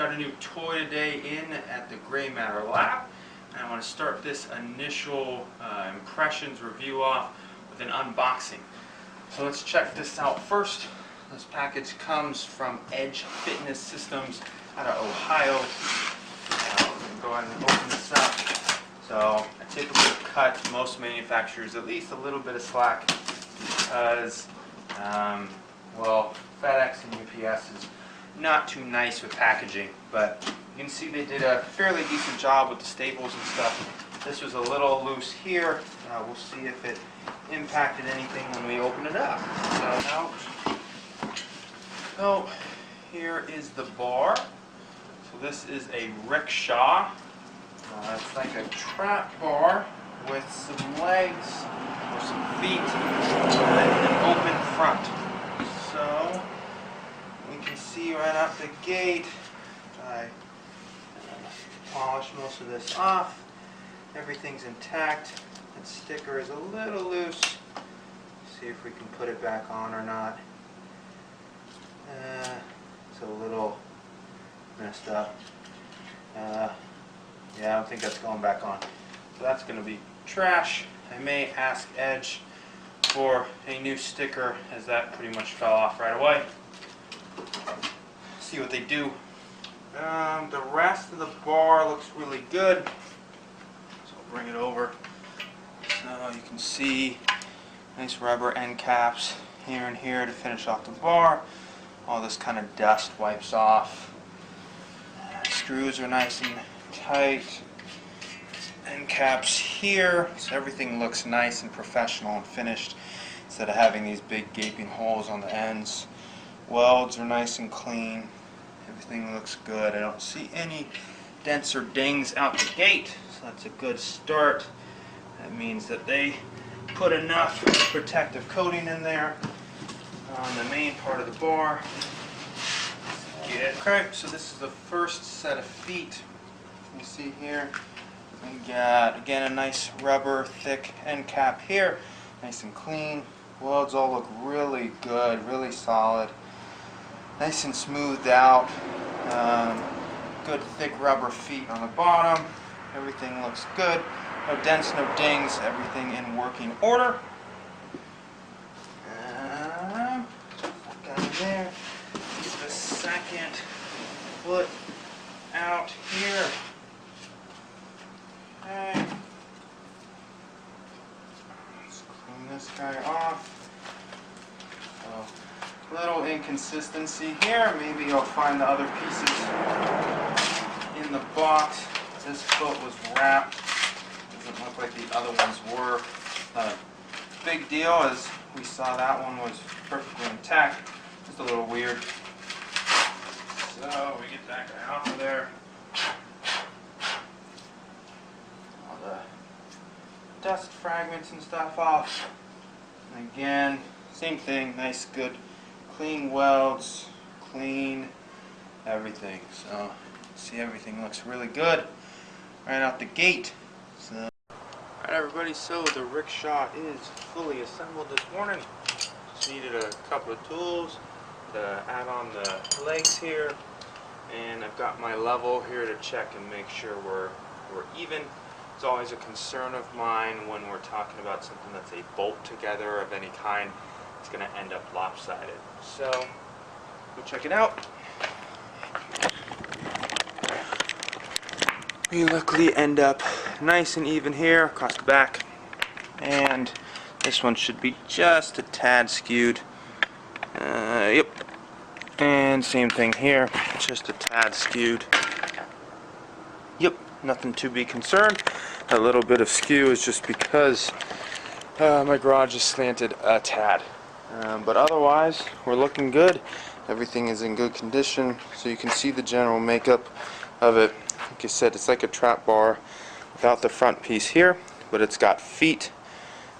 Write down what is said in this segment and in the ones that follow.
got a new toy today in at the Gray Matter Lab, and I want to start this initial impressions review off with an unboxing. So let's check this out first. This package comes from Edge Fitness Systems out of Ohio. Go ahead and open this up. So I typically cut most manufacturers at least a little bit of slack because, well, FedEx and UPS is not too nice with packaging, but you can see they did a fairly decent job with the staples and stuff. This was a little loose here. We'll see if it impacted anything when we open it up. So here is the bar. So this is a Rickshaw. It's like a trap bar with some legs or some feet and an open front. So we can see right out the gate, I polished most of this off. Everything's intact. That sticker is a little loose. See if we can put it back on or not. It's a little messed up. Yeah, I don't think that's going back on. So that's going to be trash. I may ask Edge for a new sticker, as that pretty much fell off right away. See what they do. The rest of the bar looks really good. So I'll bring it over. So you can see nice rubber end caps here and here to finish off the bar. All this kind of dust wipes off. Screws are nice and tight. End caps here, so everything looks nice and professional and finished instead of having these big gaping holes on the ends. Welds are nice and clean. Everything looks good. I don't see any dents or dings out the gate, so that's a good start. That means that they put enough protective coating in there on the main part of the bar. Okay, so this is the first set of feet. You see here, we got again a nice rubber thick end cap here, nice and clean. Welds all look really good, really solid, nice and smoothed out. Good thick rubber feet on the bottom. Everything looks good. No dents, no dings. Everything in working order. Got in there. Get the second foot out here. Okay. Let's clean this guy off. So, little inconsistency here. Maybe you'll find the other pieces in the box. This foot was wrapped. Doesn't look like the other ones were. Not a big deal, as we saw that one was perfectly intact. Just a little weird. So we get that guy off of there. All the dust fragments and stuff off. And again, same thing. Nice, good, clean welds, clean everything. So see, everything looks really good right out the gate. So, alright everybody, so the Rickshaw is fully assembled this morning. Just needed a couple of tools to add on the legs here, and I've got my level here to check and make sure we're even. It's always a concern of mine when we're talking about something that's a bolt together of any kind. It's going to end up lopsided. So we'll check it out. We luckily end up nice and even here across the back, and this one should be just a tad skewed. Yep, and same thing here, just a tad skewed. Yep, nothing to be concerned. A little bit of skew is just because my garage is slanted a tad, but otherwise we're looking good. Everything is in good condition, so you can see the general makeup of it. Like I said, it's like a trap bar without the front piece here, but it's got feet.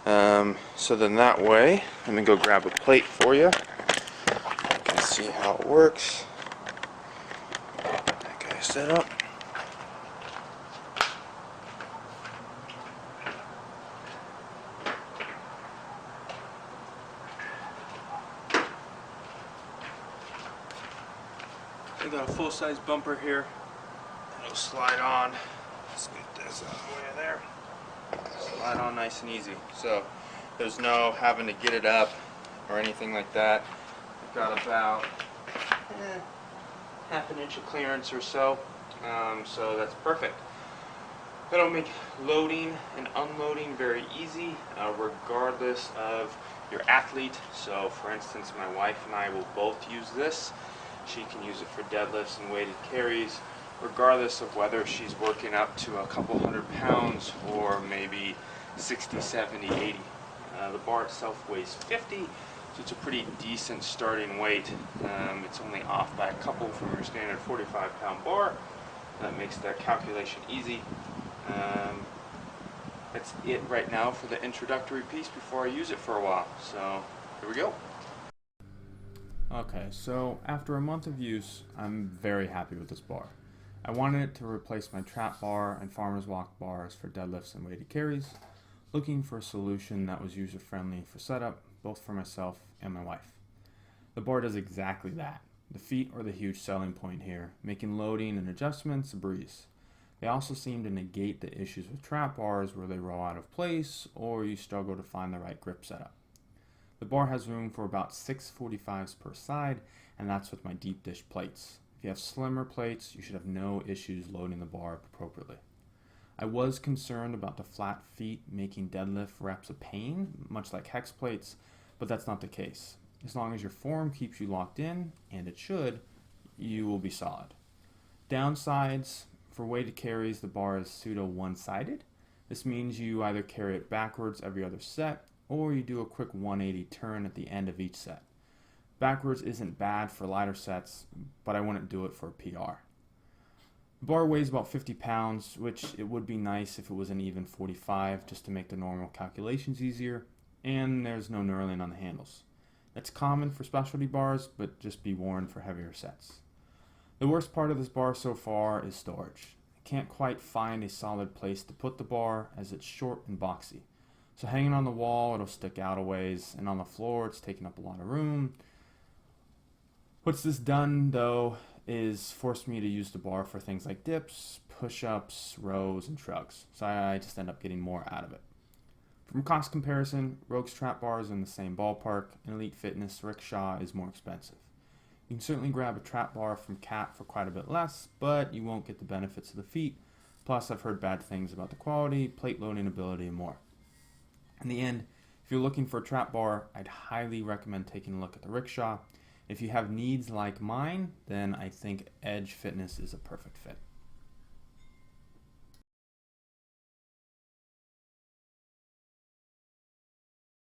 So then that way, let me go grab a plate for you. You can see how it works. That guy set up. got a full-size bumper here. It'll slide on. Let's get this out of the way there. Slide on nice and easy. So there's no having to get it up or anything like that. We've got about half an inch of clearance or so. So that's perfect. That'll make loading and unloading very easy, regardless of your athlete. So for instance, my wife and I will both use this. She can use it for deadlifts and weighted carries, regardless of whether she's working up to a couple 100 pounds or maybe 60, 70, 80. The bar itself weighs 50, so it's a pretty decent starting weight. It's only off by a couple from your standard 45-pound bar. That makes that calculation easy. That's it right now for the introductory piece before I use it for a while. So here we go. Okay, so after a month of use, I'm very happy with this bar. I wanted it to replace my trap bar and farmer's walk bars for deadlifts and weighted carries, looking for a solution that was user-friendly for setup, both for myself and my wife. The bar does exactly that. The feet are the huge selling point here, making loading and adjustments a breeze. They also seem to negate the issues with trap bars where they roll out of place or you struggle to find the right grip setup. The bar has room for about 6 45s per side, and that's with my deep dish plates. If you have slimmer plates, you should have no issues loading the bar appropriately. I was concerned about the flat feet making deadlift reps a pain, much like hex plates, but that's not the case. As long as your form keeps you locked in, and it should, you will be solid. Downsides: for weighted carries, the bar is pseudo one-sided. This means you either carry it backwards every other set, or you do a quick 180 turn at the end of each set. Backwards isn't bad for lighter sets, but I wouldn't do it for a PR. The bar weighs about 50 pounds, which it would be nice if it was an even 45 just to make the normal calculations easier, and there's no knurling on the handles. That's common for specialty bars, but just be warned for heavier sets. The worst part of this bar so far is storage. I can't quite find a solid place to put the bar as it's short and boxy. So hanging on the wall, it'll stick out a ways, and on the floor, it's taking up a lot of room. What's this done, though, is forced me to use the bar for things like dips, push-ups, rows, and shrugs. So I just end up getting more out of it. From cost comparison, Rogue's trap bars are in the same ballpark, and Elite Fitness Rickshaw is more expensive. You can certainly grab a trap bar from Cat for quite a bit less, but you won't get the benefits of the feet. Plus, I've heard bad things about the quality, plate loading ability, and more. In the end, if you're looking for a trap bar, I'd highly recommend taking a look at the Rickshaw. If you have needs like mine, then I think Edge Fitness is a perfect fit.